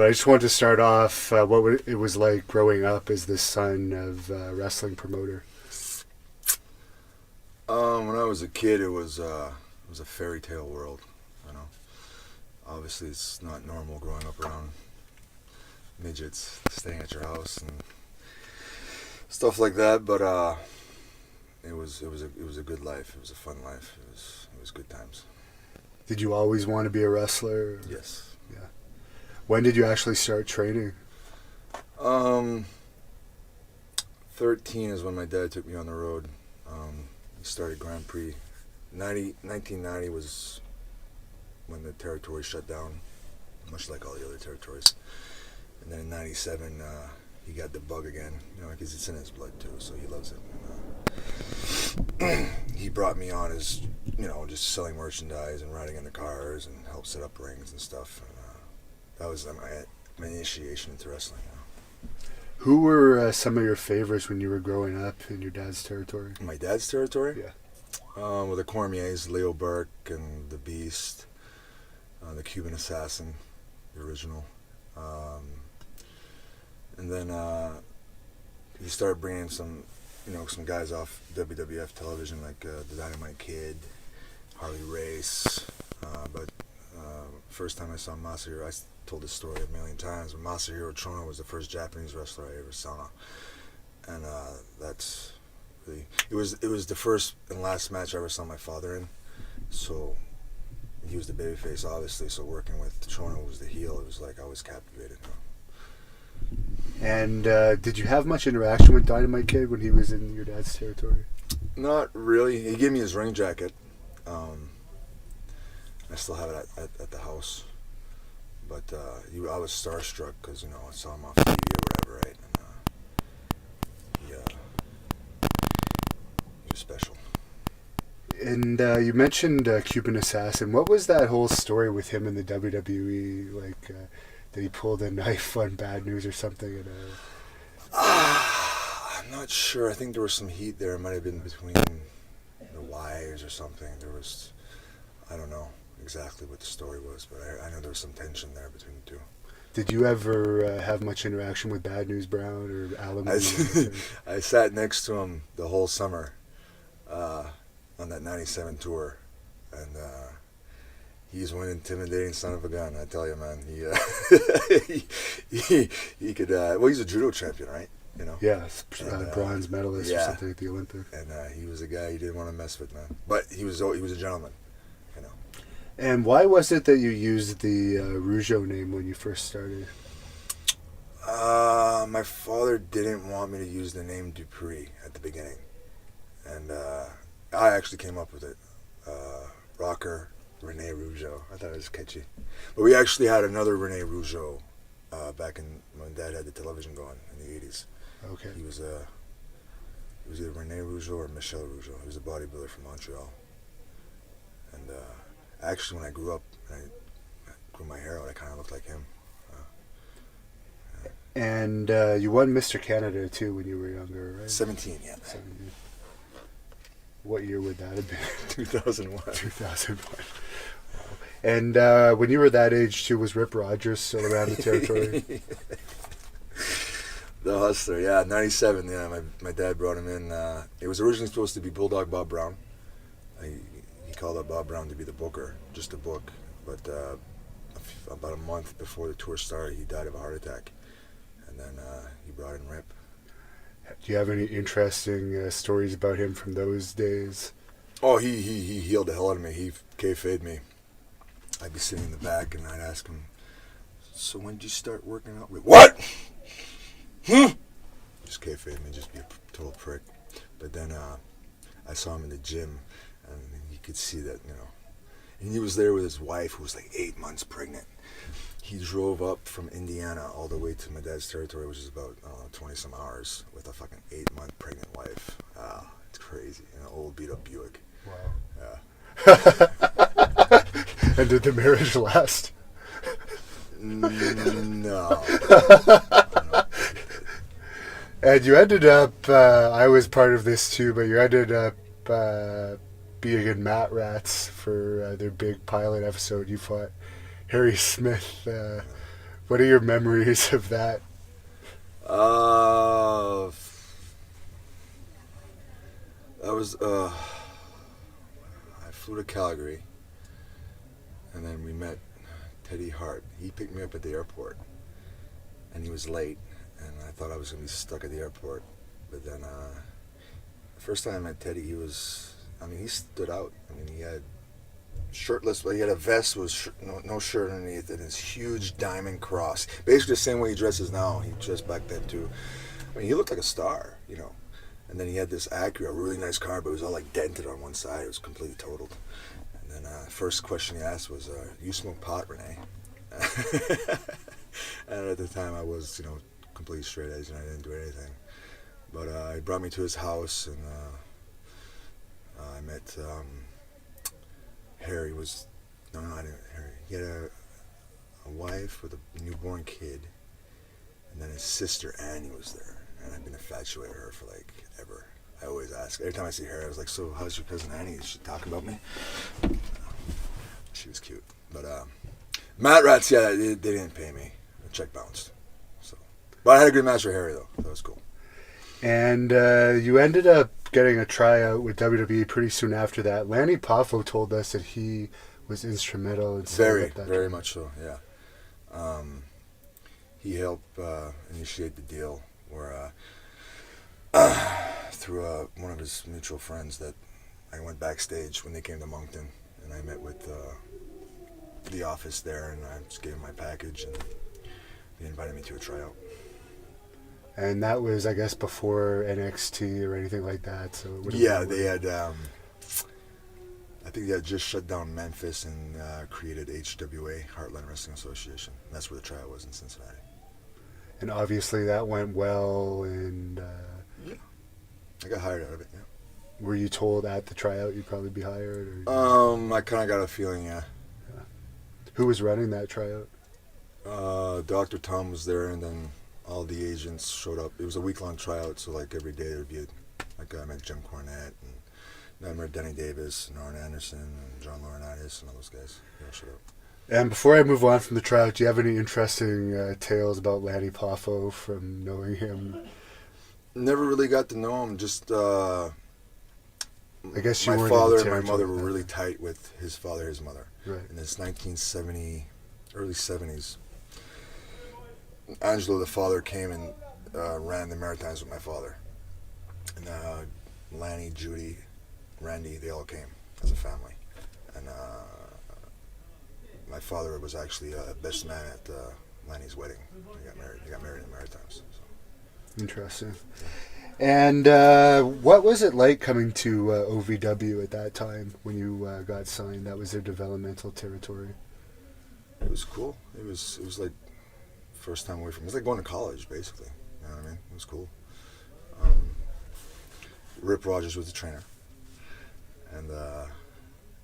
But I just wanted to start off what it was like growing up as the son of a wrestling promoter. When I was a kid, it was a fairy tale world. You know, obviously it's not normal growing up around midgets staying at your house and stuff like that. But it was a good life. It was a fun life. It was good times. Did you always want to be a wrestler? Yes. Yeah. When did you actually start training? 13 is when my dad took me on the road. He started Grand Prix. 1990 was when the territory shut down, much like all the other territories. And then in 97, he got the bug again, because it's in his blood too, so he loves it. And, he brought me on as, just selling merchandise and riding in the cars and helped set up rings and stuff. And, that was my initiation into wrestling. Who were some of your favorites when you were growing up in your dad's territory? My dad's territory? Yeah. Well, the Cormiers, Leo Burke and the Beast, the Cuban Assassin, the original. And then he started bringing some guys off WWF television, like the Dynamite Kid, Harley Race. But first time I saw Masahiro, I told this story a million times, but Masahiro Chono was the first Japanese wrestler I ever saw. And that's really, it was the first and last match I ever saw my father in. So he was the babyface, obviously, so working with Chono, who was the heel, it was like I was captivated. And did you have much interaction with Dynamite Kid when he was in your dad's territory? Not really. He gave me his ring jacket. I still have it at the house. But I was starstruck because, I saw him off TV or whatever, right? And he was special. And you mentioned Cuban Assassin. What was that whole story with him in the WWE? Like, that he pulled a knife on Bad News or something? I'm not sure. I think there was some heat there. It might have been between the wires or something. I don't know exactly what the story was, but I know there was some tension there between the two. Did you ever have much interaction with Bad News Brown or Alan? I sat next to him the whole summer on that 97 tour, and he's one intimidating son of a gun, I tell you, man. He could, he's a judo champion, right? Yeah, bronze medalist or something at the Olympics. And he was a guy you didn't want to mess with, man. But he was a gentleman, And why was it that you used the Rougeau name when you first started? My father didn't want me to use the name Dupree at the beginning. And I actually came up with it. Rocker Rene Rougeau. I thought it was catchy. But we actually had another Rene Rougeau back when Dad had the television going in the 80s. Okay. He was either Rene Rougeau or Michel Rougeau. He was a bodybuilder from Montreal. And actually, when I grew up, and I grew my hair out, I kind of looked like him. And you won Mr. Canada, too, when you were younger, right? 17, yeah. 17. What year would that have been? 2001. 2001. Wow. And when you were that age, too, was Rip Rogers still around the territory? The Hustler, yeah. 97, yeah. My dad brought him in. It was originally supposed to be Bulldog Bob Brown. He called up Bob Brown to be the booker, just a book. But about a month before the tour started, he died of a heart attack. And then he brought in Rip. Do you have any interesting stories about him from those days? Oh, he healed the hell out of me. He kayfabed me. I'd be sitting in the back and I'd ask him, so when did you start working out? What? Just kayfabed me, just be a total prick. But then I saw him in the gym and you could see that, and he was there with his wife who was like 8 months pregnant. He drove up from Indiana all the way to my dad's territory, which is about 20 some hours, with a fucking 8-month pregnant wife. It's crazy. An old beat up Buick. Wow. Yeah. And did the marriage last? No. And you ended up, I was part of this too, but you ended up being in Mat Rats for their big pilot episode. You fought Harry Smith What are your memories of that? Uh, I was I flew to Calgary, and then we met Teddy Hart. He picked me up at the airport, and he was late, and I thought I was gonna be stuck at the airport. But then the first time I met Teddy, he stood out. I mean, he had shirtless, but he had a vest with no shirt underneath, and his huge diamond cross. Basically the same way he dresses now. He dressed back then too. I mean, he looked like a star, you know. And then he had this Acura, a really nice car, but it was all like dented on one side. It was completely totaled. And then first question he asked was, "You smoke pot, Rene?" And at the time I was, you know, completely straight edge, and I didn't do anything. But he brought me to his house, and I met Harry. I didn't. Harry. He had a wife with a newborn kid, and then his sister Annie was there. And I've been infatuated with her for like ever. I always ask. Every time I see her, I was like, "So, how's your cousin Annie? Is she talking about me?" She was cute. But Matt Rats, yeah, they didn't pay me. The check bounced. So, but I had a good match with Harry though. That was cool. And you ended up getting a tryout with WWE pretty soon after that. Lanny Poffo told us that he was instrumental in setting up that Very tryout. much so. Yeah. He helped initiate the deal where through one of his mutual friends that I went backstage when they came to Moncton, and I met with the office there, and I just gave him my package, and they invited me to a tryout. And that was, I guess, before NXT or anything like that. So it would've Yeah, been they had. I think they had just shut down Memphis and created HWA, Heartland Wrestling Association. And that's where the tryout was in Cincinnati. And obviously that went well. And Yeah, I got hired out of it. Yeah. were you told at the tryout you'd probably be hired? Or I kind of got a feeling. Yeah. who was running that tryout? Dr. Tom was there, and then all the agents showed up. It was a week-long tryout, so like every day there would be I met Jim Cornette, and I met Denny Davis, and Arn Anderson, and John Laurinaitis, and all those guys. They all showed up. And before I move on from the tryout, do you have any interesting tales about Lanny Poffo from knowing him? Never really got to know him. Just I guess you my weren't in the father and my territory mother were then. really tight with his father, his mother. Right. In this 1970, early 70s, Angelo, the father, came and ran the Maritimes with my father. And Lanny, Judy, Randy, they all came as a family. And my father was actually best man at Lanny's wedding. They got married in the Maritimes. So. Interesting. And what was it like coming to OVW at that time when you got signed? That was their developmental territory. It was cool. It was like first time away from. It was like going to college, basically. You know what I mean? It was cool. Rip Rogers was the trainer, and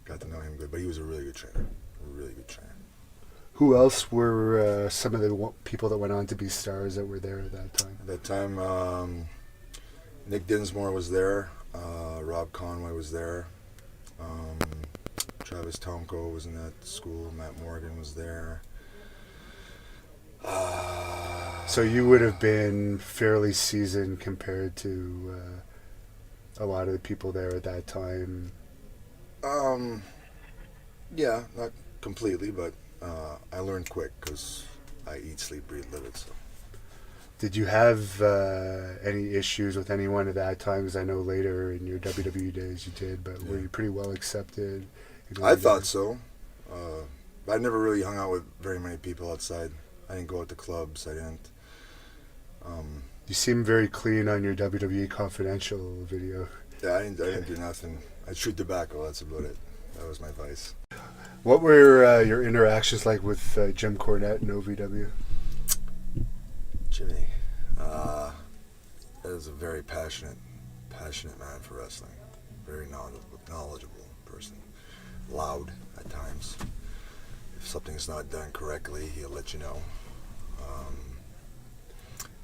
got to know him good. But he was a really good trainer. A really good trainer. Who else were some of the people that went on to be stars that were there at that time? At that time, Nick Dinsmore was there. Rob Conway was there. Travis Tomko was in that school. Matt Morgan was there. So you would have been fairly seasoned compared to a lot of the people there at that time. Yeah, not completely, but I learned quick because I eat, sleep, breathe, live it. So. Did you have any issues with anyone at that time? Because I know later in your WWE days you did, but were you pretty well accepted? I thought so. I never really hung out with very many people outside. I didn't go out to clubs. I didn't. You seem very clean on your WWE Confidential video. Yeah, I didn't do nothing. I chewed tobacco. That's about it. That was my vice. What were your interactions like with Jim Cornette and OVW? Jimmy, that is a very passionate man for wrestling. Very knowledgeable person. Loud at times. If something's not done correctly, he'll let you know.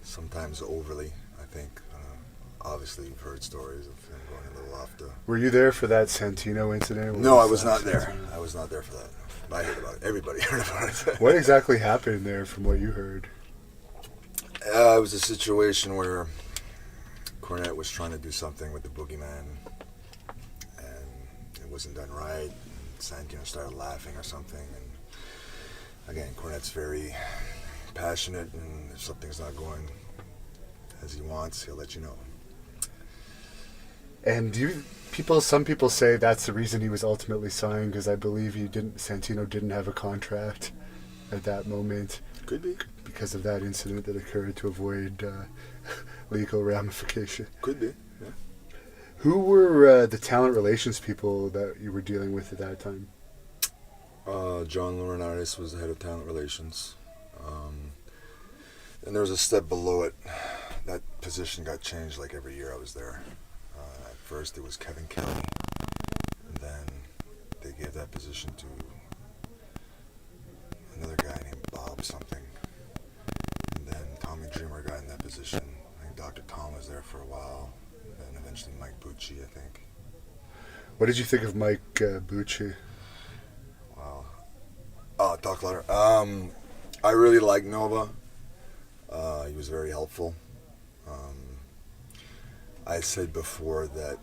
Sometimes overly, I think. obviously you've heard stories of him going a little off the... Were you there for that Santino incident? No, I was not there. I was not there for that. I heard about it. Everybody heard about it. What exactly happened there from what you heard? It was a situation where Cornette was trying to do something with the boogeyman, and it wasn't done right. Santino started laughing or something, and again, Cornette's very passionate, and if something's not going as he wants, he'll let you know. And some people say that's the reason he was ultimately signed, because I believe Santino didn't have a contract at that moment. Could be. Because of that incident that occurred, to avoid legal ramification. Could be, yeah. Who were the talent relations people that you were dealing with at that time? John Laurinaitis was the head of talent relations. And there was a step below it. That position got changed like every year I was there. At first it was Kevin Kelly, and then they gave that position to another guy named Bob something. And then Tommy Dreamer got in that position. I think Dr. Tom was there for a while. And then eventually Mike Bucci, I think. What did you think of Mike Bucci? Wow. Oh, talk louder. I really liked Nova. He was very helpful. I said before that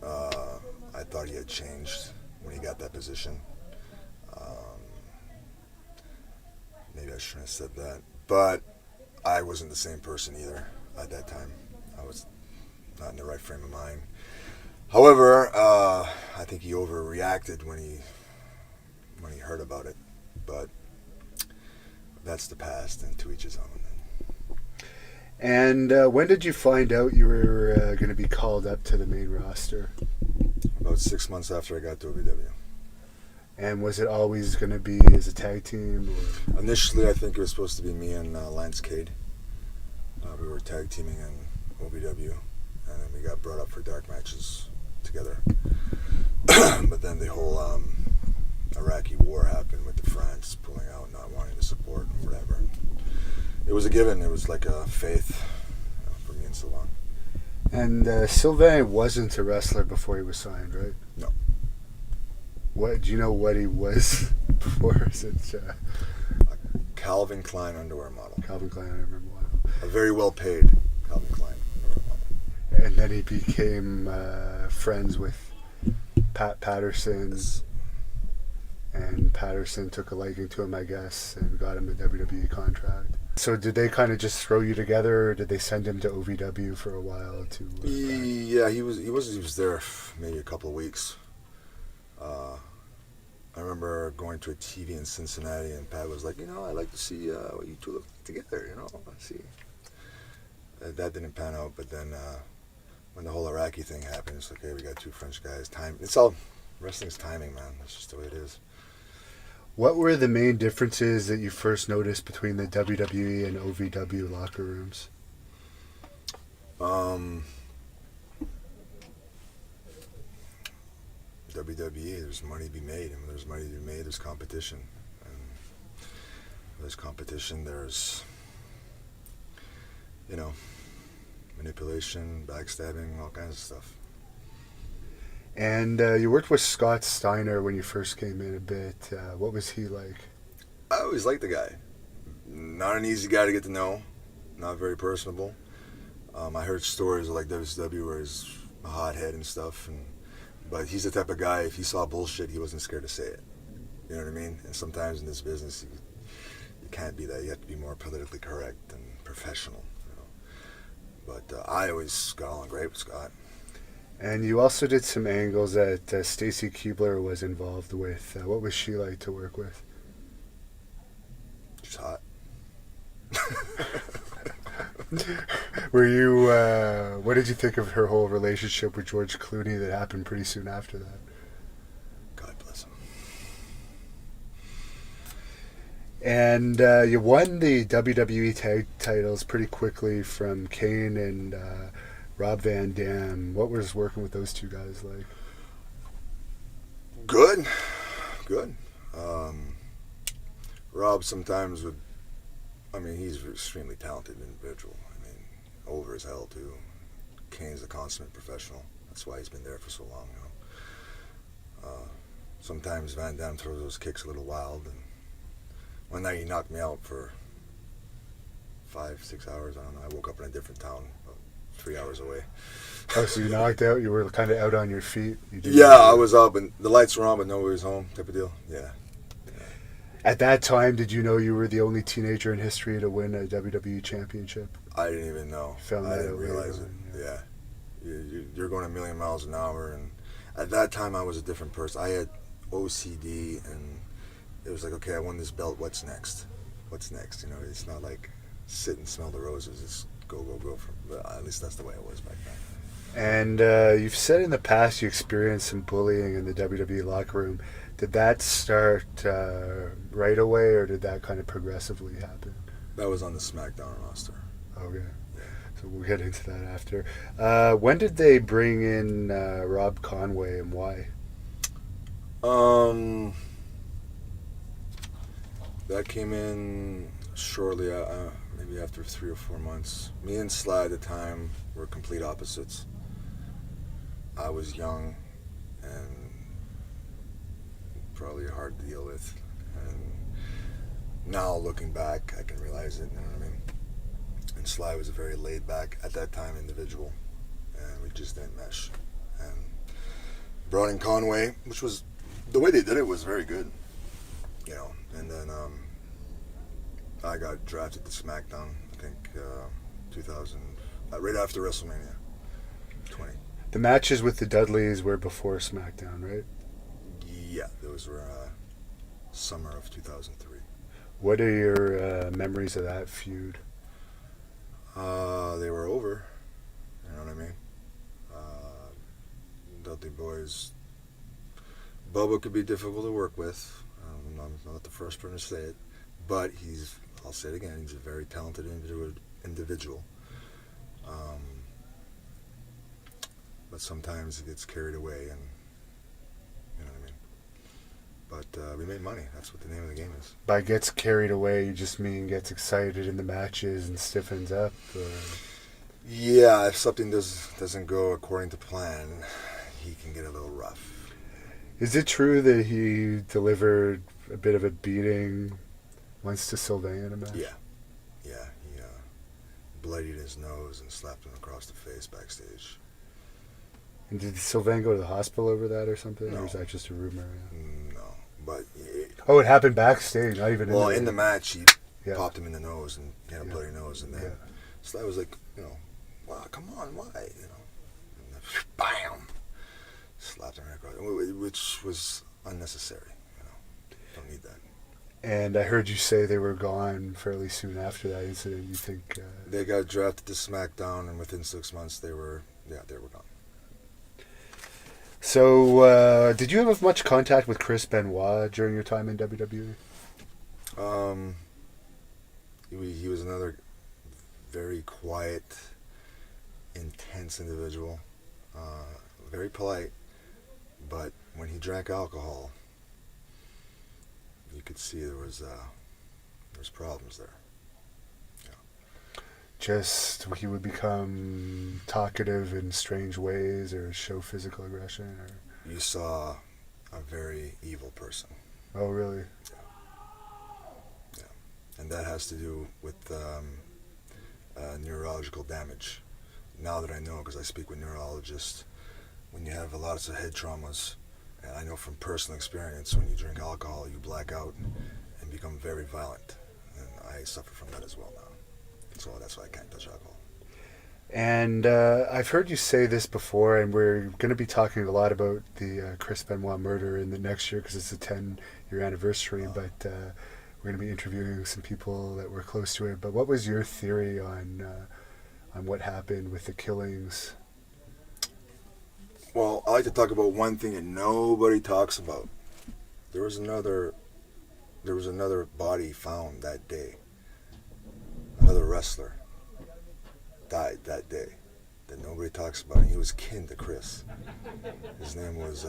I thought he had changed when he got that position. Maybe I shouldn't have said that. But I wasn't the same person either at that time. I was not in the right frame of mind. However, I think he overreacted when he heard about it. But that's the past, and to each his own. And when did you find out you were going to be called up to the main roster? About 6 months after I got to OVW. And was it always going to be as a tag team? Or? Initially, I think it was supposed to be me and Lance Cade. We were tag teaming in OVW, and then we got brought up for dark matches together. But then the whole Iraqi war happened with the France pulling out, not wanting to support, and whatever. It was a given. It was like a faith for me and Sylvain. And Sylvain wasn't a wrestler before he was signed, right? No. What do you know what he was before? Is it a Calvin Klein underwear model? Calvin Klein underwear model. A very well paid Calvin Klein underwear model. And then he became friends with Pat Patterson. Yes. And Patterson took a liking to him, I guess, and got him a WWE contract. So did they kind of just throw you together, or did they send him to OVW for a while to? Yeah, he was there maybe a couple of weeks. I remember going to a TV in Cincinnati, and Pat was like, I'd like to see what you two look together, see. That didn't pan out, but then when the whole Iraqi thing happened, it's like, hey, we got two French guys. Wrestling's timing, man. That's just the way it is. What were the main differences that you first noticed between the WWE and OVW locker rooms? WWE, there's money to be made. And when there's money to be made, there's competition. And when there's competition, there's, manipulation, backstabbing, all kinds of stuff. And you worked with Scott Steiner when you first came in a bit. What was he like? I always liked the guy. Not an easy guy to get to know. Not very personable. I heard stories of like WCW where he's a hothead and stuff. But he's the type of guy, if he saw bullshit, he wasn't scared to say it. You know what I mean? And sometimes in this business, you can't be that. You have to be more politically correct and professional. But I always got along great with Scott. And you also did some angles that Stacy Keibler was involved with. What was she like to work with? She's hot. Were you? What did you think of her whole relationship with George Clooney that happened pretty soon after that? God bless him. And you won the WWE tag titles pretty quickly from Kane and Rob Van Dam. What was working with those two guys like? Good. Rob sometimes would, he's an extremely talented individual. Over as hell too. Kane's a consummate professional. That's why he's been there for so long. Sometimes Van Damme throws those kicks a little wild, and one night he knocked me out for 5-6 hours. I don't know. I woke up in a different town, about 3 hours away. Oh, so you knocked out? You were kind of out on your feet? Yeah, I was up, and the lights were on, but nobody was home, type of deal. Yeah. At that time, did you know you were the only teenager in history to win a WWE championship? I didn't even know. Found I that didn't out realize later it. on, Yeah. You're going a million miles an hour, and at that time I was a different person. I had OCD, and it was like, okay, I won this belt. What's next? What's next? You know, it's not like sit and smell the roses. It's go, go, go. At least that's the way it was back then. And you've said in the past you experienced some bullying in the WWE locker room. Did that start right away, or did that kind of progressively happen? That was on the SmackDown roster. Okay. So we'll get into that after. When did they bring in Rob Conway, and why? That came in shortly, maybe after 3 or 4 months. Me and Sly at the time were complete opposites. I was young and probably hard to deal with. And now looking back, I can realize it, you know what I mean? And Sly was a very laid back, at that time, individual. And we just didn't mesh. And brought in Conway, which was, the way they did it was very good. You know, and then I got drafted to SmackDown, I think 2000, right after WrestleMania 20. The matches with the Dudleys were before SmackDown, right? Yeah, those were summer of 2003. What are your memories of that feud? They were over, you know what I mean? Dudley Boys, Bubba could be difficult to work with. I'm not the first person to say it, but I'll say it again, he's a very talented individual. But sometimes he gets carried away, and you know what I mean? But we made money. That's what the name of the game is. By gets carried away, you just mean gets excited in the matches and stiffens up? Or? Yeah, if something doesn't go according to plan, he can get a little rough. Is it true that he delivered a bit of a beating once to Sylvain in a match? Yeah. He bloodied his nose and slapped him across the face backstage. And did Sylvain go to the hospital over that or something? No. Or is that just a rumor? No, but... Oh, it happened backstage, not even in the match, he Yeah. popped him in the nose, and he had a bloody nose, and then Yeah. Sly was like, wow, come on, why? You know, and then, bam! Slapped him right across, which was unnecessary. Don't need that. And I heard you say they were gone fairly soon after that incident. You think... They got drafted to SmackDown, and within 6 months, they were gone. So, did you have much contact with Chris Benoit during your time in WWE? He was another very quiet, intense individual. Very polite, but when he drank alcohol, you could see there was problems there. Just he would become talkative in strange ways or show physical aggression? Or? You saw a very evil person. Oh, really? Yeah. And that has to do with neurological damage. Now that I know, because I speak with neurologists, when you have lots of head traumas, and I know from personal experience, when you drink alcohol, you black out and become very violent. And I suffer from that as well now. So that's why I can't touch alcohol. And I've heard you say this before, and we're going to be talking a lot about the Chris Benoit murder in the next year because it's the 10-year anniversary, but we're going to be interviewing some people that were close to it. But what was your theory on what happened with the killings? Well, I like to talk about one thing that nobody talks about. There was another body found that day. Another wrestler died that day that nobody talks about. He was kin to Chris. His name was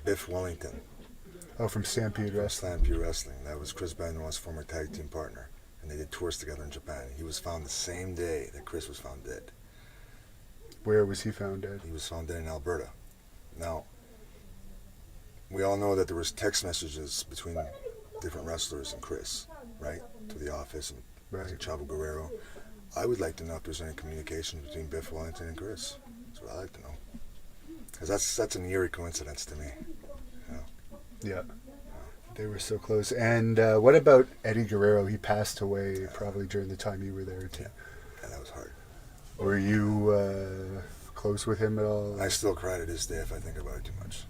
Biff Wellington. Oh, from Stampede Wrestling. Stampede Wrestling. That was Chris Benoit's former tag team partner. And they did tours together in Japan. He was found the same day that Chris was found dead. Where was he found dead? He was found dead in Alberta. Now, we all know that there was text messages between different wrestlers and Chris, right? To the office and Right. Chavo Guerrero. I would like to know if there's any communication between Biff Wellington and Chris. That's what I'd like to know. Because that's an eerie coincidence to me. You know? Yeah. They were so close. And what about Eddie Guerrero? He passed away probably during the time you were there too. And that was hard. Were you close with him at all? I still cry to this day if I think about it too much.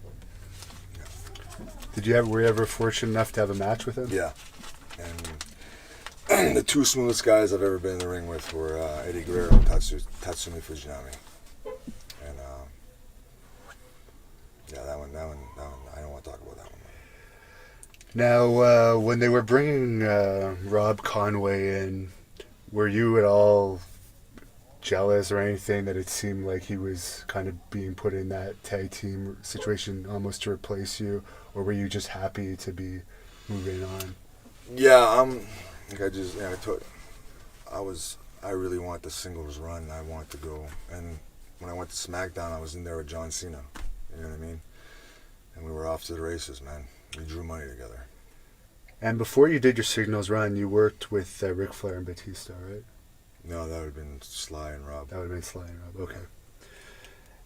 Were you ever fortunate enough to have a match with him? Yeah. And the two smoothest guys I've ever been in the ring with were Eddie Guerrero and Tatsumi Fujinami. And yeah, that one, I don't want to talk about that one. Now, when they were bringing Rob Conway in, were you at all jealous or anything that it seemed like he was kind of being put in that tag team situation almost to replace you, or were you just happy to be moving on? Yeah, I really want the singles run. I want to go. And when I went to SmackDown, I was in there with John Cena. You know what I mean? And we were off to the races, man. We drew money together. And before you did your singles run, you worked with Ric Flair and Batista, right? No, that would have been Sly and Rob. That would have been Sly and Rob. Okay.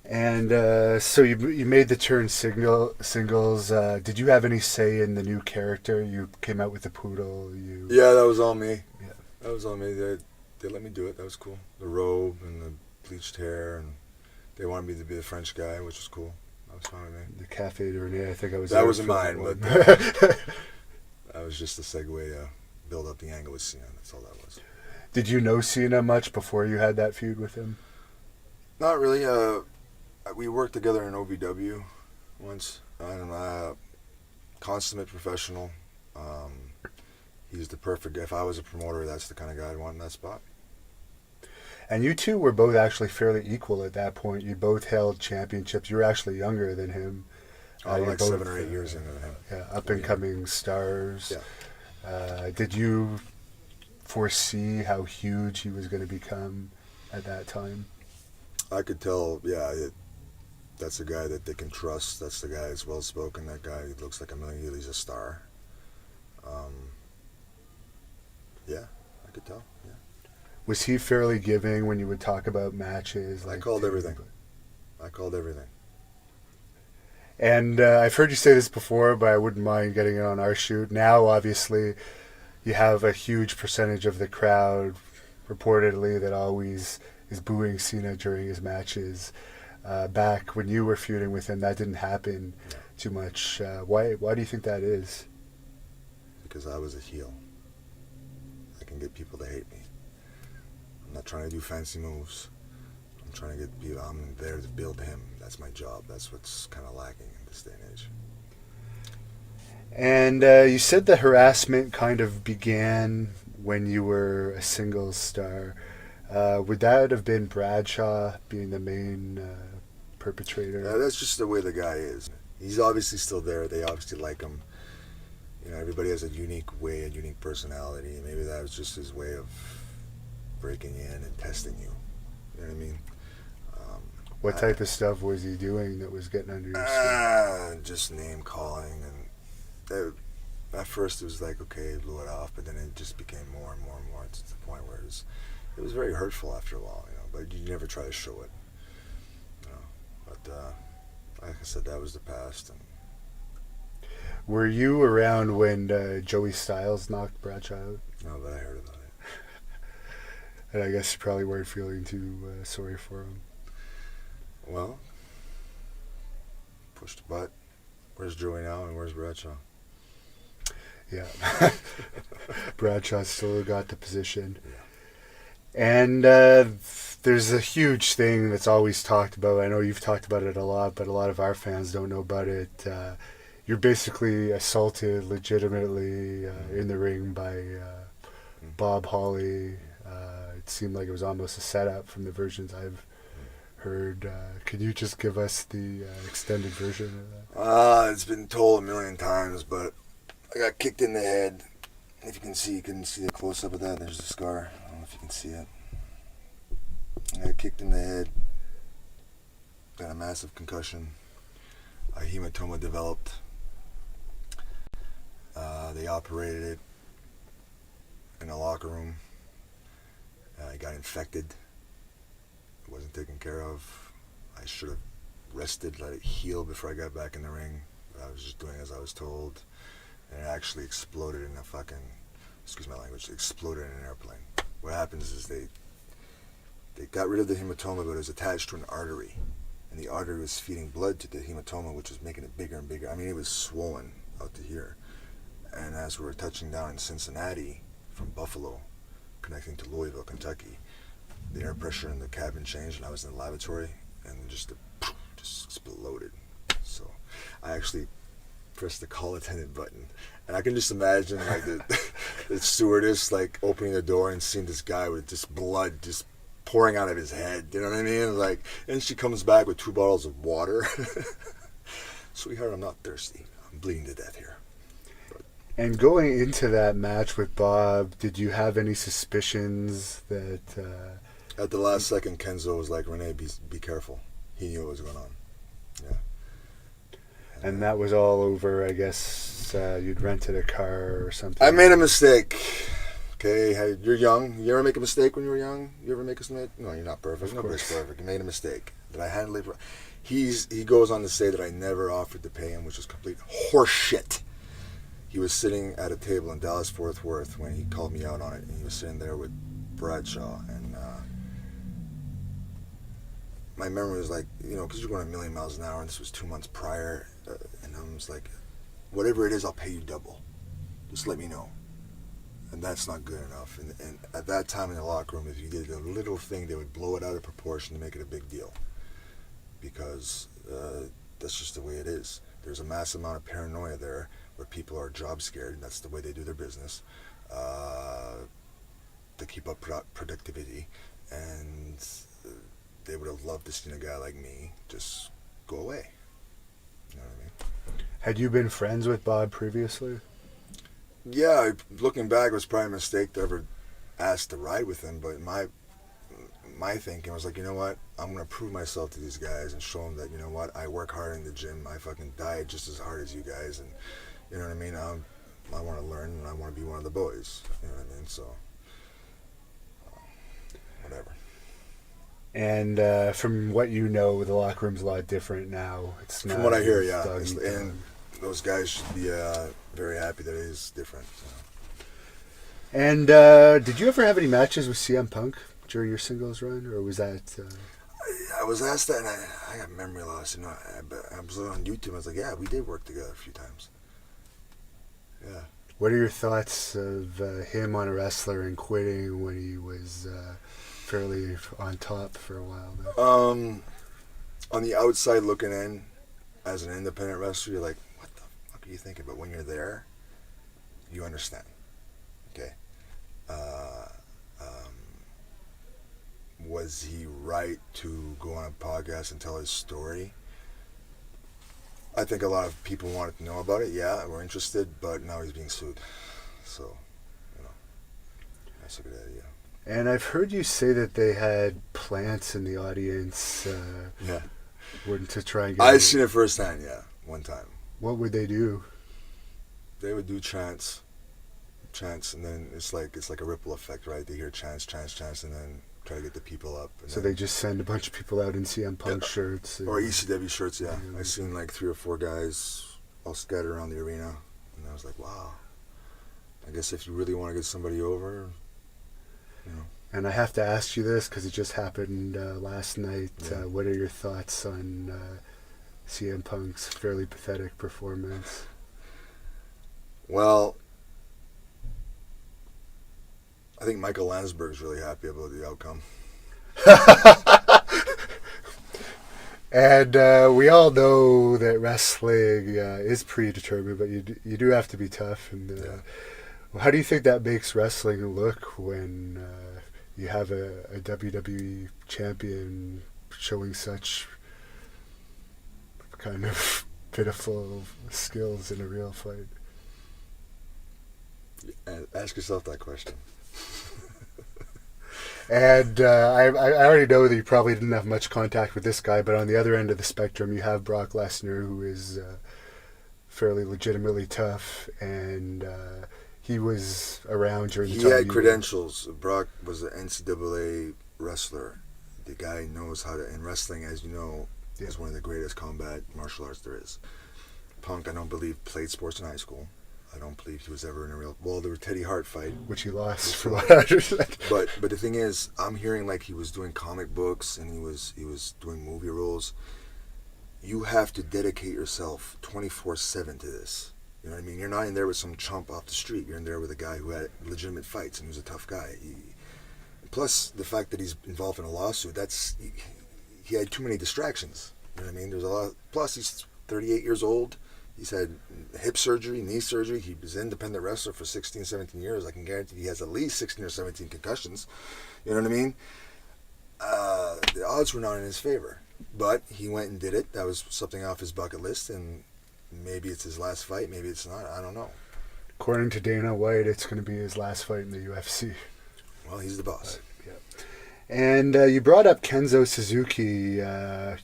And so you made the turn singles. Did you have any say in the new character? You came out with the poodle. Yeah, that was all me. Yeah. That was all me. They let me do it. That was cool. The robe and the bleached hair, and they wanted me to be the French guy, which was cool. That was fine with me. The Cafe de Rene, I think I was. That there wasn't for mine, that but one. that was just a segue to build up the angle with Cena. That's all that was. Did you know Cena much before you had that feud with him? Not really. We worked together in OVW once. And consummate professional. He's the perfect. If I was a promoter, that's the kind of guy I'd want in that spot. And you two were both actually fairly equal at that point. You both held championships. You were actually younger than him. Like you're both, 7 or 8 years younger than him. Yeah, up and coming stars. Yeah. Did you foresee how huge he was going to become at that time? I could tell. Yeah, that's a guy that they can trust. That's the guy that's well spoken. That guy looks like he's a star. Yeah, I could tell. Yeah. Was he fairly giving when you would talk about matches? I called everything. And I've heard you say this before, but I wouldn't mind getting it on our shoot. Now, obviously, you have a huge percentage of the crowd, reportedly, that always is booing Cena during his matches. Back when you were feuding with him, that didn't happen too much. Why do you think that is? Because I was a heel. I can get people to hate me. I'm not trying to do fancy moves. I'm trying to get people. I'm there to build him. That's my job. That's what's kind of lacking in this day and age. And you said the harassment kind of began when you were a singles star. Would that have been Bradshaw being the main perpetrator? That's just the way the guy is. He's obviously still there. They obviously like him. You know, everybody has a unique way, a unique personality. Maybe that was just his way of breaking in and testing you. You know what I mean? What type of stuff was he doing that was getting under your skin? Just name calling, and at first it was like, okay, blew it off, but then it just became more and more and more to the point where it was very hurtful after a while, you know. But you never try to show it, you know. But like I said, that was the past. And were you around when Joey Styles knocked Bradshaw out? no, but I heard about it. And I guess you probably weren't feeling too sorry for him. Well, push the butt. Where's Joey now, and where's Bradshaw? Yeah. Bradshaw still got the position. Yeah. And there's a huge thing that's always talked about. I know you've talked about it a lot, but a lot of our fans don't know about it. You're basically assaulted legitimately in the ring by Bob Holly. It seemed like it was almost a setup from the versions I've heard. Can you just give us the extended version of that? It's been told a million times, but I got kicked in the head. If you can see the close-up of that. There's the scar. I don't know if you can see it. I got kicked in the head got a massive concussion. A hematoma developed. They operated it in a locker room. I got infected. It wasn't taken care of. I should have rested, let it heal before I got back in the ring. I was just doing as I was told. And it actually exploded in a fucking, excuse my language, exploded in an airplane. What happens is they got rid of the hematoma, but it was attached to an artery. And the artery was feeding blood to the hematoma, which was making it bigger and bigger. I mean, it was swollen out to here. And as we were touching down in Cincinnati from Buffalo, connecting to Louisville, Kentucky, the air pressure in the cabin changed, and I was in the lavatory, and just exploded. So I actually pressed the call attendant button, and I can just imagine like the stewardess like opening the door and seeing this guy with just blood just pouring out of his head. You know what I mean? Like, and she comes back with 2 bottles of water. Sweetheart, I'm not thirsty. I'm bleeding to death here. And going into that match with Bob, did you have any suspicions that... At the last second, Kenzo was like, Rene, be careful. He knew what was going on. Yeah. And that was all over, I guess, you'd rented a car or something. I made a mistake. Okay, hey, you're young. You ever make a mistake when you were young? You ever make a mistake? No, you're not perfect. Nobody's perfect. You made a mistake. Did I handle it? He goes on to say that I never offered to pay him, which was complete horseshit. He was sitting at a table in Dallas-Fort Worth when he called me out on it, and he was sitting there with Bradshaw, and my memory was like, you know, because you're going a million miles an hour, and this was 2 months prior, and I was like, whatever it is, I'll pay you double. Just let me know. And that's not good enough. And at that time in the locker room, if you did a little thing, they would blow it out of proportion to make it a big deal. Because that's just the way it is. There's a massive amount of paranoia there where people are job scared, and that's the way they do their business, to keep up productivity. And they would have loved to see a guy like me just go away. You know what I mean? Had you been friends with Bob previously? Yeah, looking back, it was probably a mistake to ever ask to ride with him, but my thinking was like, you know what, I'm going to prove myself to these guys and show them that, you know what, I work hard in the gym, I fucking diet just as hard as you guys, and you know what I mean, I want to learn, and I want to be one of the boys, you know what I mean, so, whatever. And from what you know, the locker room's a lot different now. It's not. From what I hear, yeah, and those guys should be very happy that it is different. So. And did you ever have any matches with CM Punk during your singles run, or was that? I was asked that, and I got memory loss. You know, I was on YouTube. I was like, yeah, we did work together a few times. Yeah. What are your thoughts of him on a wrestler and quitting when he was fairly on top for a while now? On the outside looking in, as an independent wrestler, you're like, what the fuck are you thinking? But when you're there, you understand. Okay. Was he right to go on a podcast and tell his story? I think a lot of people wanted to know about it. Yeah, we're interested, but now he's being sued. So, you know, that's a good idea. And I've heard you say that they had plants in the audience. Yeah. To try and get. I've seen it firsthand. Yeah, one time. What would they do? They would do chants, and then it's like a ripple effect, right? They hear chants, and then try to get the people up. So they just send a bunch of people out in CM Punk shirts. Or ECW shirts, yeah. I've seen like 3 or 4 guys all scattered around the arena. And I was like, wow. I guess if you really want to get somebody over, you know. And I have to ask you this because it just happened last night. Yeah. What are your thoughts on CM Punk's fairly pathetic performance? Well, I think Michael Landsberg's really happy about the outcome. And we all know that wrestling is predetermined, but you do have to be tough. And how do you think that makes wrestling look when you have a WWE champion showing such kind of pitiful skills in a real fight? Ask yourself that question. And I already know that you probably didn't have much contact with this guy, but on the other end of the spectrum, you have Brock Lesnar, who is fairly legitimately tough, and he was around during the He time had you credentials. Brock was an NCAA wrestler. The guy knows how to. And wrestling, as you know, Yeah. is one of the greatest combat martial arts there is. Punk, I don't believe, played sports in high school. I don't believe he was ever in a real. Well, there was Teddy Hart fight, which he lost for what I understand. but the thing is, I'm hearing like he was doing comic books and he was doing movie roles. You have to dedicate yourself 24/7 to this. You know what I mean? You're not in there with some chump off the street. You're in there with a guy who had legitimate fights and he was a tough guy. Plus, the fact that he's involved in a lawsuit, he had too many distractions. You know what I mean? There's a lot. Plus, he's 38 years old. He's had hip surgery, knee surgery. He was an independent wrestler for 16, 17 years. I can guarantee he has at least 16 or 17 concussions. You know what I mean? The odds were not in his favor. But he went and did it. That was something off his bucket list, and maybe it's his last fight. Maybe it's not. I don't know. According to Dana White, it's going to be his last fight in the UFC. Well, he's the boss. Yeah. And you brought up Kenzo Suzuki.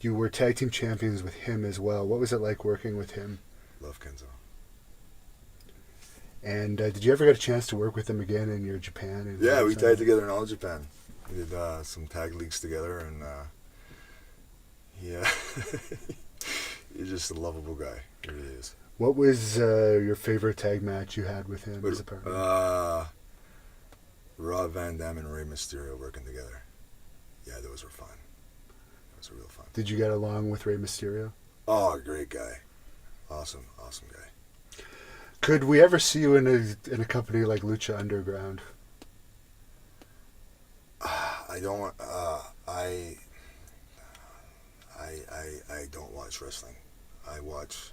You were tag team champions with him as well. What was it like working with him? Love Kenzo. And did you ever get a chance to work with him again in your Japan? Yeah, we tagged together in all of Japan. We did some tag leagues together, and yeah, he's just a lovable guy. He really is. What was your favorite tag match you had with him as a partner? Rob Van Dam and Rey Mysterio working together. Yeah, those were fun. Those were real fun. Did you get along with Rey Mysterio? Oh, great guy. Awesome guy. Could we ever see you in a company like Lucha Underground? I don't. I don't watch wrestling. I watch.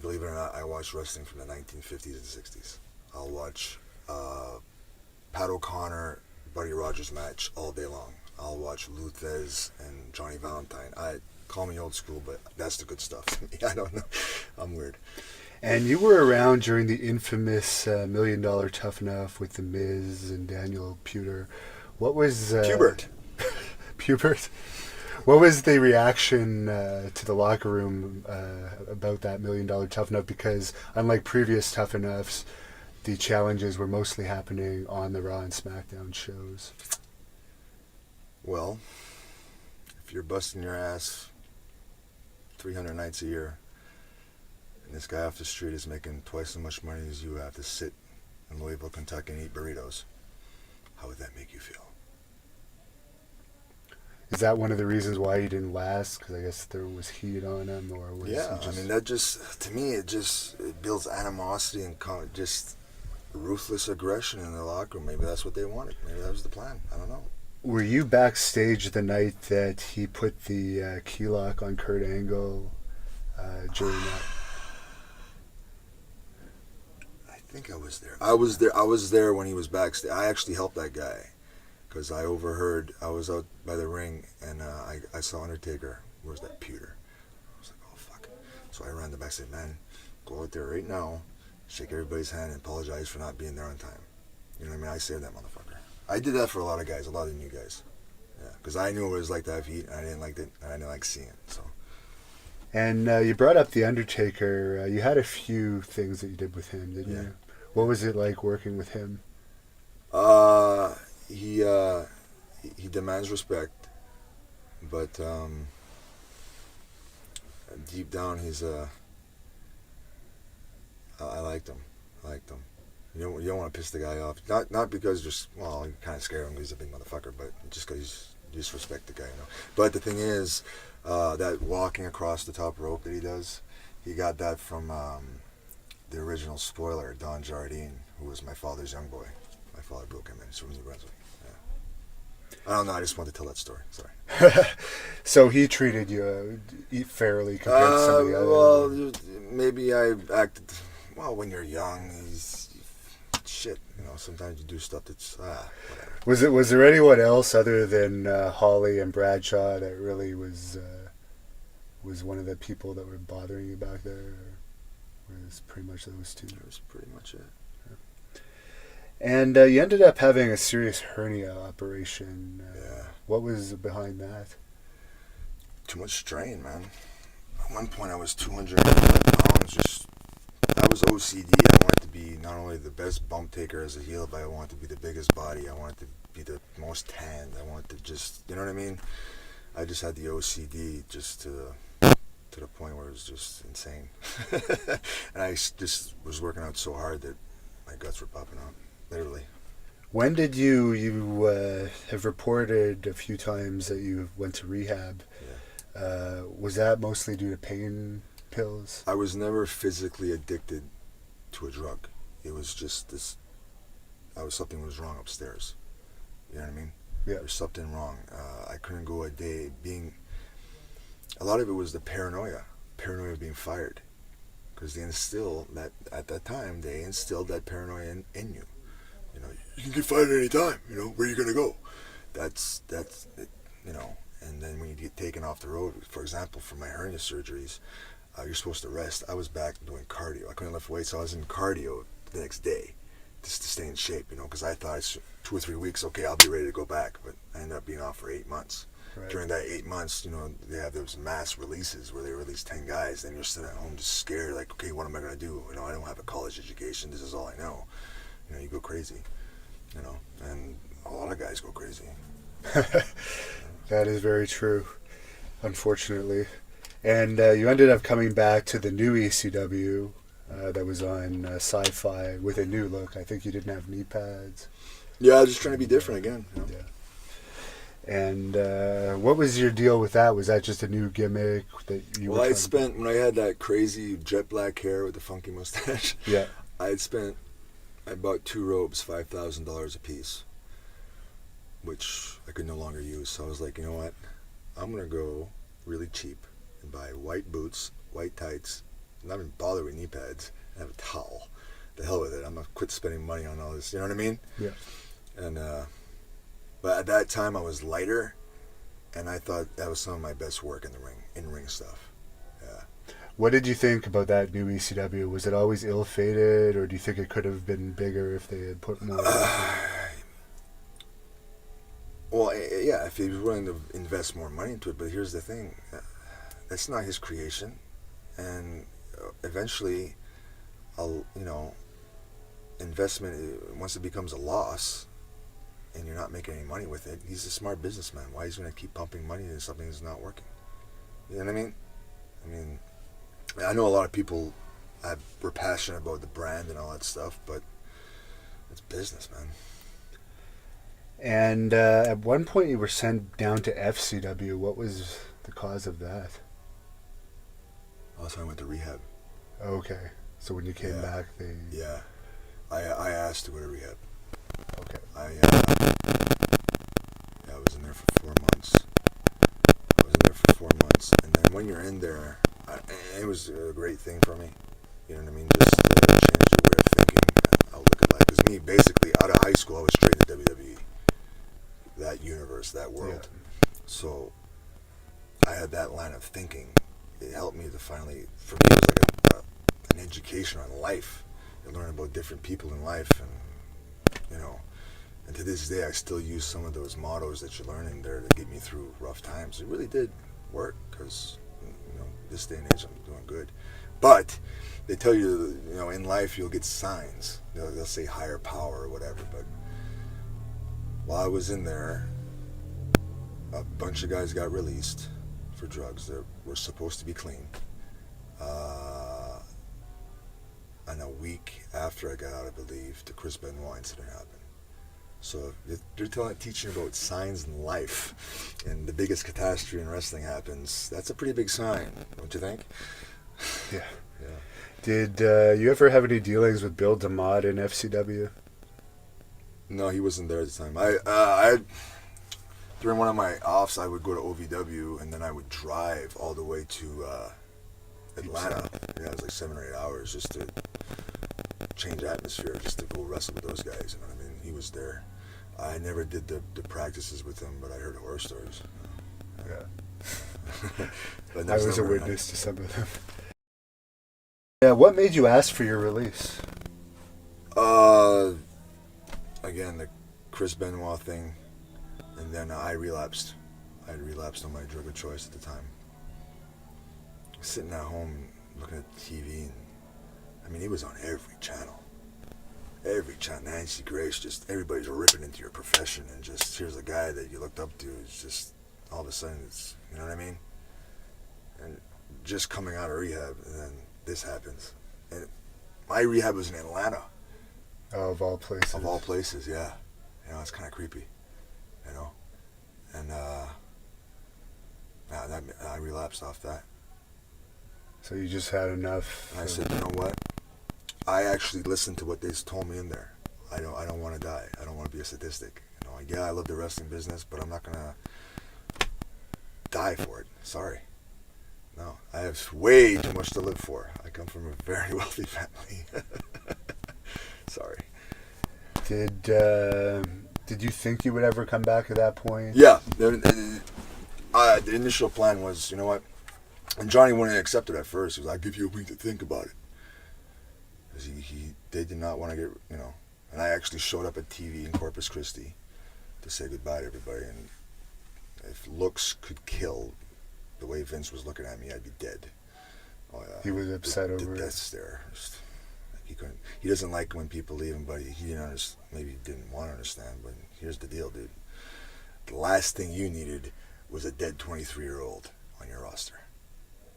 Believe it or not, I watch wrestling from the 1950s and 60s. I'll watch Pat O'Connor, Buddy Rogers match all day long. I'll watch Luthez and Johnny Valentine. Call me old school, but that's the good stuff to me. I don't know. I'm weird. And you were around during the infamous $1 Million Tough Enough with The Miz and Daniel Puder. What was... Pubert. Pubert? What was the reaction to the locker room about that $1 Million Tough Enough? Because unlike previous Tough Enoughs, the challenges were mostly happening on the Raw and SmackDown shows. Well, if you're busting your ass 300 nights a year, and this guy off the street is making twice as much money as you have to sit in Louisville, Kentucky and eat burritos, how would that make you feel? Is that one of the reasons why he didn't last? Because I guess there was heat on him, or was Yeah, he just... I mean, that just, to me, it builds animosity and just ruthless aggression in the locker room. Maybe that's what they wanted. Maybe that was the plan. I don't know. Were you backstage the night that he put the key lock on Kurt Angle during that? I think I was there. I was there when he was backstage. I actually helped that guy because I overheard. I was out by the ring and I saw Undertaker. Where's that pewter? I was like, oh fuck. So I ran the back and said, man, go out there right now, shake everybody's hand, and apologize for not being there on time. You know what I mean? I saved that motherfucker. I did that for a lot of guys, a lot of new guys. Yeah, because I knew what it was like to have heat, and I didn't like it, and I didn't like seeing it. So. And you brought up the Undertaker. You had a few things that you did with him, didn't you? What was it like working with him? He demands respect, but deep down he's I liked him. You don't want to piss the guy off. Not because you kind of scare him because he's a big motherfucker, but just because you just respect the guy, you know. But the thing is, that walking across the top rope that he does, he got that from the original spoiler, Don Jardine, who was my father's young boy. My father broke him in. He's from New Brunswick. Yeah. I don't know. I just wanted to tell that story. Sorry. So he treated you fairly compared to some of the other... Well, maybe I acted... Well, when you're young, shit. You know, sometimes you do stuff that's whatever. Was there anyone else other than Holly and Bradshaw that really was one of the people that were bothering you back there? Or was pretty much those two? That was pretty much it. And you ended up having a serious hernia operation. Yeah. What was behind that? Too much strain, man. At one point, I was 200 pounds. Just I was OCD. I wanted to be not only the best bump taker as a heel, but I wanted to be the biggest body. I wanted to be the most tanned. I wanted to just, you know what I mean? I just had the OCD just to the point where it was just insane. And I just was working out so hard that my guts were popping out, literally. When did you have reported a few times that you went to rehab? Yeah. Was that mostly due to pain pills? I was never physically addicted to a drug. It was just this. Something was wrong upstairs. You know what I mean? Yeah. There's something wrong. I couldn't go a day being. A lot of it was the paranoia of being fired, because they instill that at that time. They instilled that paranoia in you. You know, you can get fired at any time. You know, where are you gonna go? That's it, you know. And then when you get taken off the road, for example, for my hernia surgeries, you're supposed to rest. I was back doing cardio. I couldn't lift weights, so I was in cardio the next day just to stay in shape, you know, because I thought it's 2 or 3 weeks, okay, I'll be ready to go back. But I ended up being off for 8 months. Right. During that 8 months, you know, they have those mass releases where they release 10 guys. Then you're sitting at home just scared, like, okay, what am I going to do? You know, I don't have a college education. This is all I know. You know, you go crazy, you know, and a lot of guys go crazy. That is very true, unfortunately. And you ended up coming back to the new ECW that was on Sci-Fi with a new look. I think you didn't have knee pads. Yeah, I was just trying to be different again. You know? Yeah. And what was your deal with that? Was that just a new gimmick that you Well, were when I had that crazy jet black hair with the funky mustache, Yeah. I bought 2 robes, $5,000 a piece, which I could no longer use. So I was like, you know what? I'm going to go really cheap and buy white boots, white tights, not even bother with knee pads, and have a towel. The hell with it. I'm going to quit spending money on all this. You know what I mean? Yeah. And, but at that time I was lighter, and I thought that was some of my best work in ring stuff. Yeah. What did you think about that new ECW? Was it always ill-fated, or do you think it could have been bigger if they had put more? Well, yeah, if he was willing to invest more money into it. But here's the thing: that's not his creation, and eventually, investment, once it becomes a loss, and you're not making any money with it, he's a smart businessman. Why he's going to keep pumping money into something that's not working? You know what I mean? I mean, I know a lot of people were passionate about the brand and all that stuff, but it's business, man. And at one point you were sent down to FCW. What was the cause of that? Also, I went to rehab. Okay. So when you came back, they... Yeah. I asked to go to rehab. Okay. I was in there for 4 months. And then when you're in there, it was a great thing for me. You know what I mean? Just changed the way of thinking, outlook at life. Because me, basically, out of high school, I was straight into WWE. That universe, that world. Yeah. So I had that line of thinking. It helped me to finally, for me, it was like an education on life. You learn about different people in life, and you know. And to this day, I still use some of those mottos that you learn in there to get me through rough times. It really did work, because you know, this day and age, I'm doing good. But they tell you, you know, in life you'll get signs. They'll say higher power or whatever. But while I was in there, a bunch of guys got released for drugs that were supposed to be clean. And a week after I got out, I believe, the Chris Benoit incident happened. So if they're teaching about signs in life, and the biggest catastrophe in wrestling happens, that's a pretty big sign, don't you think? Yeah. Yeah. Did you ever have any dealings with Bill DeMott in FCW? No, he wasn't there at the time. I during one of my offs, I would go to OVW, and then I would drive all the way to Atlanta. Yeah, it was like 7 or 8 hours just to change atmosphere, just to go wrestle with those guys. You know what I mean? He was there. I never did the practices with him, but I heard horror stories. Yeah. But I was a witness to some of them. Yeah, what made you ask for your release? again, the Chris Benoit thing, and then I relapsed. I had relapsed on my drug of choice at the time. Sitting at home looking at TV, and I mean, he was on every channel. Every channel. Nancy Grace, just everybody's ripping into your profession, and just here's a guy that you looked up to. It's just all of a sudden, it's, you know what I mean? And just coming out of rehab, and then this happens. And my rehab was in Atlanta. Oh, of all places. Of all places, yeah. You know, it's kind of creepy, you know? And I relapsed off that. So you just had enough. And I said, you know what? I actually listened to what they told me in there. I don't want to die. I don't want to be a statistic. You know, like, yeah, I love the wrestling business, but I'm not gonna die for it. Sorry. No, I have way too much to live for. I come from a very wealthy family. Sorry. Did you think you would ever come back at that point? Yeah. The initial plan was, you know what? And Johnny wouldn't accept it at first. He was like, I'll give you a week to think about it. Because they did not want to get, you know. And I actually showed up at TV in Corpus Christi to say goodbye to everybody. And if looks could kill the way Vince was looking at me, I'd be dead. Oh, yeah. He was upset over the it. death stare. He couldn't. He doesn't like when people leave him, but he didn't understand. Maybe he didn't want to understand. But here's the deal, dude. The last thing you needed was a dead 23-year-old on your roster.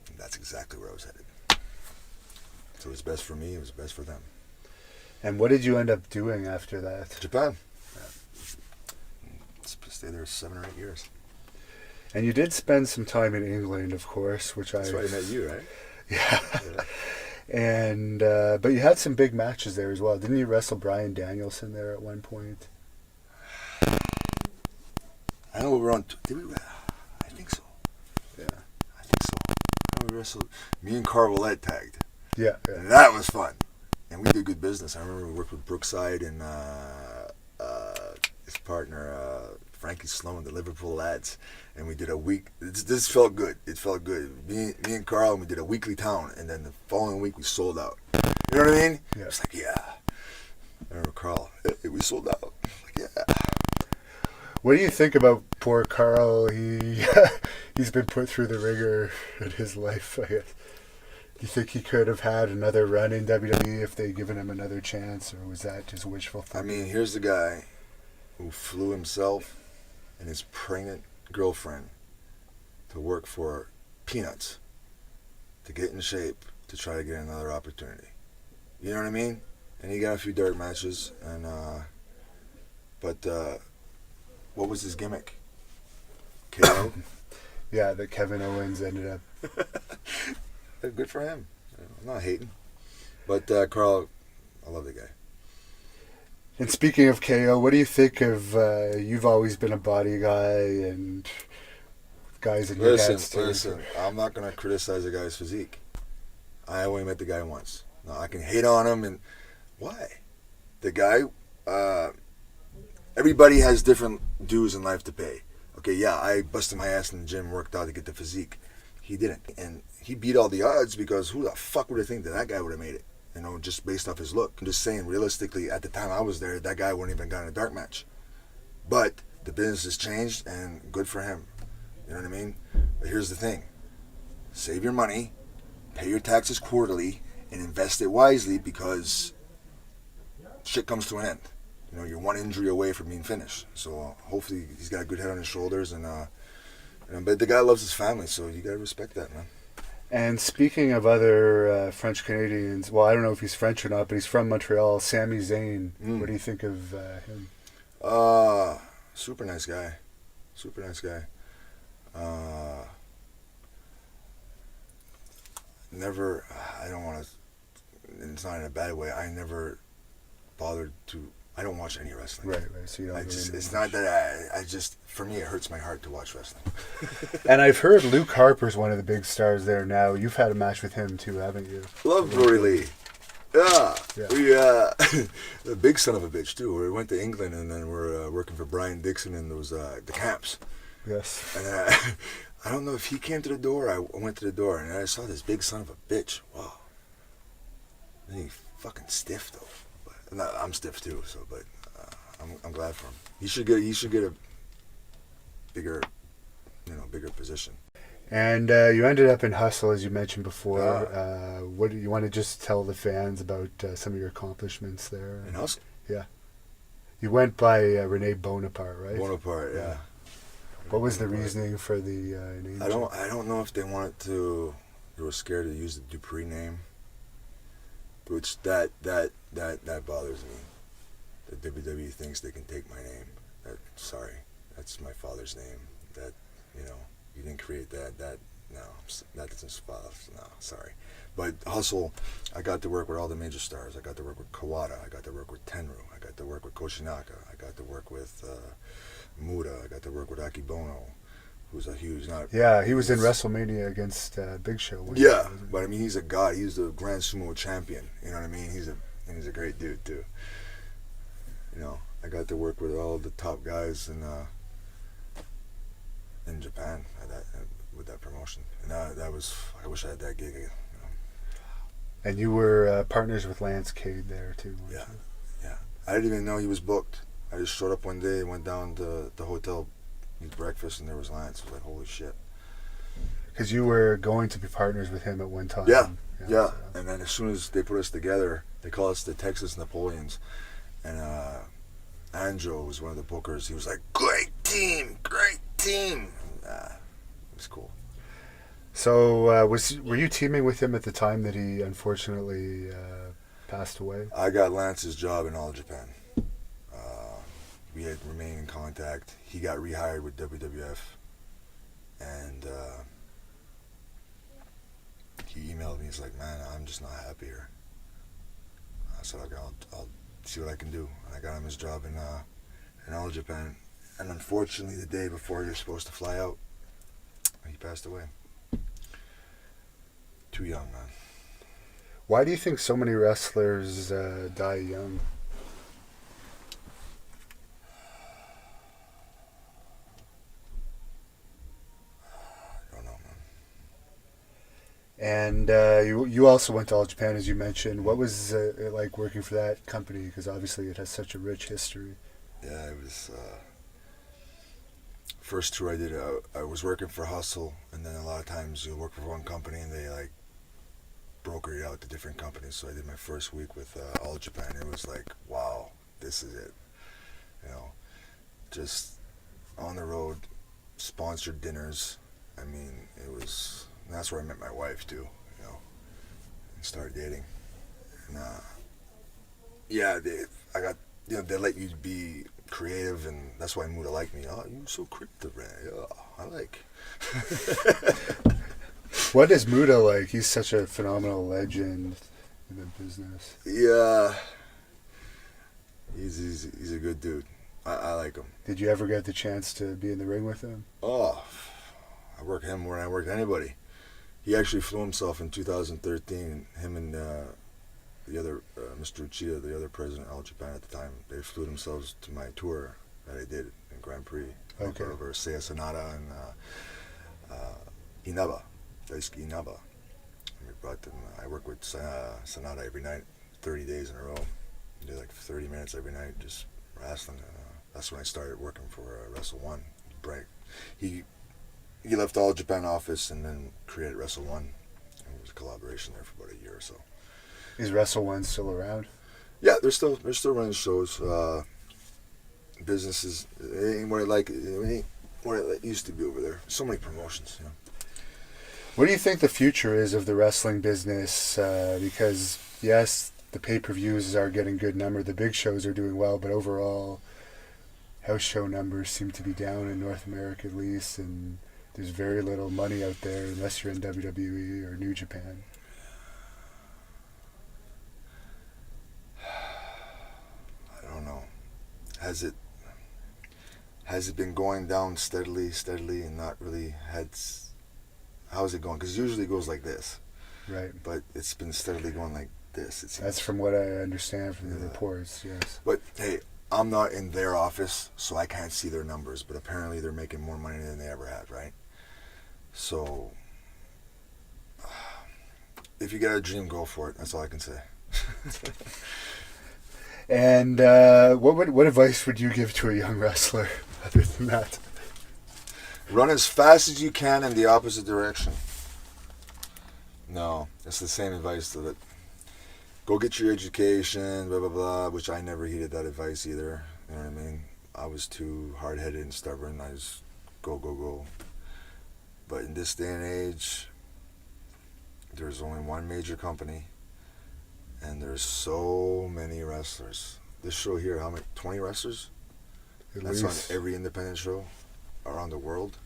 And that's exactly where I was headed. So it was best for me. It was best for them. And what did you end up doing after that? Japan. Stayed there 7 or 8 years. And you did spend some time in England, of course, which That's why I met you, right? Yeah. And but you had some big matches there as well. Didn't you wrestle Bryan Danielson there at one point? I know we were on. Did we? I think so. Yeah. I think so. I know we wrestled. Me and Carl Willett tagged. Yeah. And that was fun. And we did good business. I remember we worked with Brookside and his partner Frankie Sloan, the Liverpool lads, and we did a week. This felt good. It felt good. Me and Carl, and we did a weekly town, and then the following week we sold out. You know what I mean? Yeah. It's like, yeah. I remember Carl. We sold out. Like, yeah. What do you think about poor Carl? He's been put through the ringer in his life, I guess. Do you think he could have had another run in WWE if they'd given him another chance, or was that just wishful thinking? I mean, here's the guy who flew himself and his pregnant girlfriend to work for peanuts to get in shape to try to get another opportunity. You know what I mean? And he got a few dark matches, and but what was his gimmick? KO? Yeah, that Kevin Owens ended up. Good for him. I'm not hating. But Carl, I love the guy. And speaking of KO, what do you think of, you've always been a body guy and guys in your dad's territory? Listen, I'm not going to criticize a guy's physique. I only met the guy once. Now, I can hate on him, and why? The guy, everybody has different dues in life to pay. Okay, yeah, I busted my ass in the gym, worked out to get the physique. He didn't. And he beat all the odds because who the fuck would have think that guy would have made it? You know, just based off his look. I'm just saying, realistically, at the time I was there, that guy wouldn't even gotten a dark match. But the business has changed, and good for him. You know what I mean? But here's the thing. Save your money, pay your taxes quarterly, and invest it wisely because shit comes to an end. You know, you're one injury away from being finished. So hopefully he's got a good head on his shoulders, and but the guy loves his family, so you gotta respect that, man. And speaking of other French Canadians, well, I don't know if he's French or not, but he's from Montreal. Sami Zayn. What do you think of him? Super nice guy. Super nice guy. Never. I don't want to. It's not in a bad way. I never bothered to. I don't watch any wrestling. Right. So you don't. It's not that I just. For me, it hurts my heart to watch wrestling. And I've heard Luke Harper's one of the big stars there now. You've had a match with him too, haven't you? Love Brody Lee. Yeah. We the big son of a bitch too. We went to England and then we're working for Brian Dixon in those the camps. Yes. And I don't know if he came to the door. I went to the door and I saw this big son of a bitch. Wow. And he's fucking stiff though. But I'm stiff too. So, but I'm glad for him. He should get a bigger, bigger position. And you ended up in Hustle, as you mentioned before. Yeah. What do you want to just tell the fans about some of your accomplishments there? In Hustle? Yeah. You went by Rene Bonaparte, right? Bonaparte, yeah. What was the reasoning for the name? I don't know if they wanted to. They were scared to use the Dupree name, which that bothers me. The WWE thinks they can take my name. Sorry, that's my father's name. That you didn't create that. No, that doesn't spell. No, sorry. But Hustle, I got to work with all the major stars. I got to work with Kawada. I got to work with Tenru. I got to work with Koshinaka. I got to work with Muda. I got to work with Akibono, who's a huge he was in WrestleMania against Big Show. Yeah, but I mean, he's a god. He's the Grand Sumo champion. You know what I mean? He's a great dude too. I got to work with all the top guys in Japan with that promotion, and that was. I wish I had that gig again. And you were partners with Lance Cade there too. Yeah. I didn't even know he was booked. I just showed up one day, went down to the hotel, eat breakfast, and there was Lance. I was like, holy shit. Because you were going to be partners with him at one time. Yeah. So. And then as soon as they put us together, they call us the Texas Napoleons. And Anjo was one of the bookers. He was like, great team. And, it was cool. So were you teaming with him at the time that he unfortunately passed away? I got Lance's job in All Japan. We had remained in contact. He got rehired with WWF, and he emailed me. He's like, "Man, I'm just not happy here." I said, "Okay, I'll see what I can do." And I got him his job in All Japan. And unfortunately, the day before he was supposed to fly out, he passed away. Too young, man. Why do you think so many wrestlers die young? And you also went to All Japan, as you mentioned. What was it like working for that company? Because obviously it has such a rich history. Yeah, it was... first tour I did, I was working for Hustle, and then a lot of times you'll work for one company and they broker you out to different companies. So I did my first week with All Japan. It was like, wow, this is it. Just on the road, sponsored dinners. I mean, it was... And that's where I met my wife too, and started dating. And they let you be creative, and that's why Muda liked me. Oh, you're so creative, man. Yeah, I like. What is Muda like? He's such a phenomenal legend in the business. Yeah, he's a good dude. I like him. Did you ever get the chance to be in the ring with him? Oh, I work him more than I worked anybody. He actually flew himself in 2013. Him and the other Mr. Uchida, the other president of All Japan at the time, they flew themselves to my tour that I did in Grand Prix. Okay. Over Seiya Sanada and Inaba, Daisuke Inaba. And we brought them. I worked with Sanada every night, 30 days in a row. Did like 30 minutes every night, just wrestling. That's when I started working for Wrestle One. He left All Japan office and then created Wrestle One. And it was a collaboration there for about a year or so. Is Wrestle One still around? Yeah, they're still running shows. Businesses ain't what it used to be over there. So many promotions. What do you think the future is of the wrestling business? Because yes, the pay-per-views are getting good number. The big shows are doing well, but overall, house show numbers seem to be down in North America at least, and there's very little money out there unless you're in WWE or New Japan. I don't know. Has it been going down steadily, and not really how is it going? Because usually it goes like this. Right. But it's been steadily going like this. That's from what I understand from the reports, yes. But hey, I'm not in their office, so I can't see their numbers, but apparently they're making more money than they ever had, right? So, if you got a dream, go for it. That's all I can say. And what advice would you give to a young wrestler other than that? Run as fast as you can in the opposite direction. No, it's the same advice to it. Go get your education, blah, blah, blah, which I never heeded that advice either. You know what I mean? I was too hard-headed and stubborn. I just go, go, go. But in this day and age, there's only one major company, and there's so many wrestlers. This show here, how many? 20 wrestlers? That's on every independent show around the world.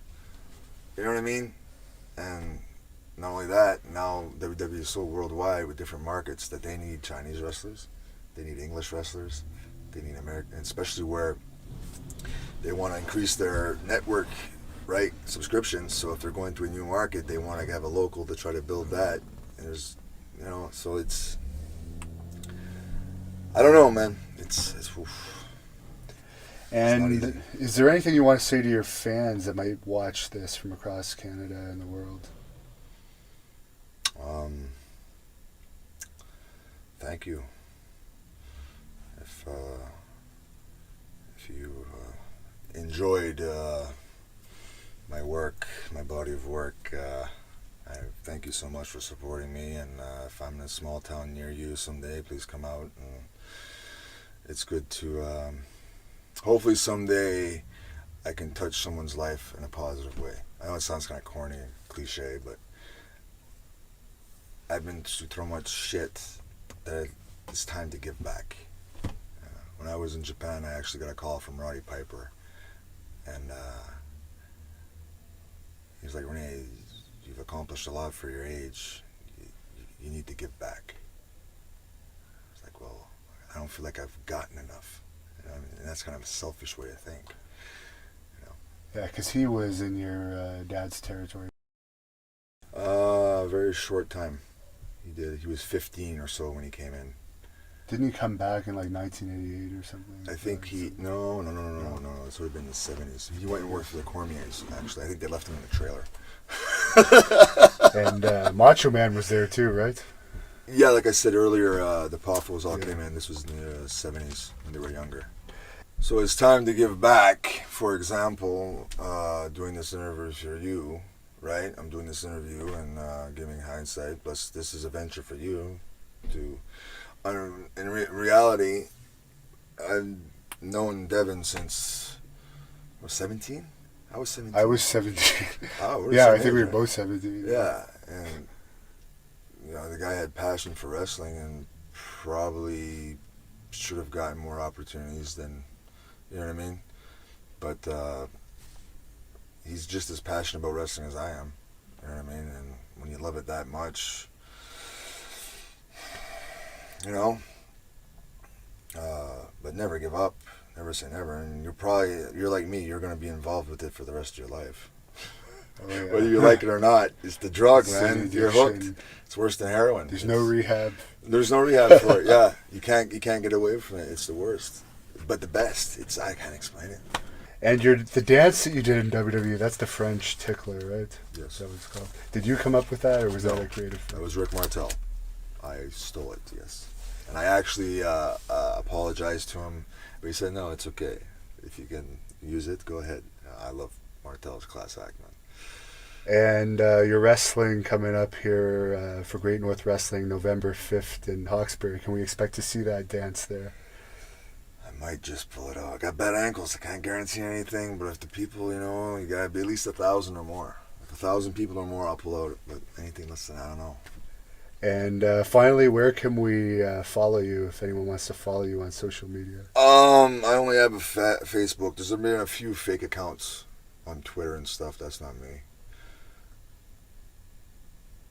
You know what I mean? And not only that, now WWE is so worldwide with different markets that they need Chinese wrestlers, they need English wrestlers, they need American, especially where they want to increase their network, right, subscriptions. So if they're going to a new market, they want to have a local to try to build that. And there's, you know, so it's, I don't know, man. It's oof. And is there anything you want to say to your fans that might watch this from across Canada and the world? Thank you. If you enjoyed my work, my body of work, I thank you so much for supporting me. And if I'm in a small town near you someday, please come out. And it's good to hopefully someday I can touch someone's life in a positive way. I know it sounds kind of corny and cliche, but I've been through so much shit that it's time to give back. When I was in Japan, I actually got a call from Roddy Piper, and he was like, "Rene, you've accomplished a lot for your age. You need to give back." I was like, "Well, I don't feel like I've gotten enough." You know, and that's kind of a selfish way to think. You know? Yeah, because he was in your dad's territory. Very short time. He did. He was 15 or so when he came in. Didn't he come back in like 1988 or something? I think he no. This would have been in the 70s. He went and worked for the Cormiers. Actually, I think they left him in the trailer. And Macho Man was there too, right? Yeah, like I said earlier, the Poffos all came in. This was in the 70s when they were younger. So it's time to give back. For example, doing this interview for you, right? I'm doing this interview and giving hindsight. Plus, this is a venture for you. In reality, I've known Devin since I was 17. I was 17. I was 17. Oh, yeah, I think we were both 17. Yeah, and you know, the guy had passion for wrestling and probably should have gotten more opportunities than, you know what I mean? But he's just as passionate about wrestling as I am, you know what I mean? And when you love it that much, you know, but never give up, never say never. And you're like me, you're going to be involved with it for the rest of your life. Oh, yeah. Whether you like it or not, it's the drug, man. You're hooked. It's worse than heroin. There's no rehab. There's no rehab for it. Yeah, you can't get away from it. It's the worst, but the best. I can't explain it. And the dance that you did in WWE, that's the French tickler, right? Yes. That was called. Did you come up with that, or was that a creative? That was Rick Martel. I stole it. Yes, and I actually apologized to him, but he said, "No, it's okay. If you can use it, go ahead." I love Martel's class act, man. And you're wrestling coming up here for Great North Wrestling November 5th in Hawkesbury. Can we expect to see that dance there? I might just pull it out. I got bad ankles. I can't guarantee anything, but if the people, you know, you got to be at least 1,000 or more. If 1,000 people or more, I'll pull out. But anything less than, I don't know. And finally, where can we follow you if anyone wants to follow you on social media? I only have a Facebook. There's been a few fake accounts on Twitter and stuff. That's not me.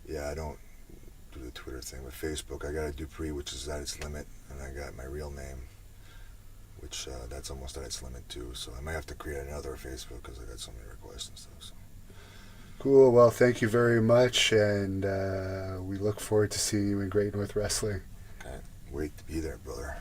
Yeah, I don't do the Twitter thing. With Facebook, I got a Dupree, which is at its limit, and I got my real name, which that's almost at its limit too. So I might have to create another Facebook because I got so many requests and stuff. So. Cool. Well, thank you very much, and we look forward to seeing you in Great North Wrestling. Can't wait to be there, brother.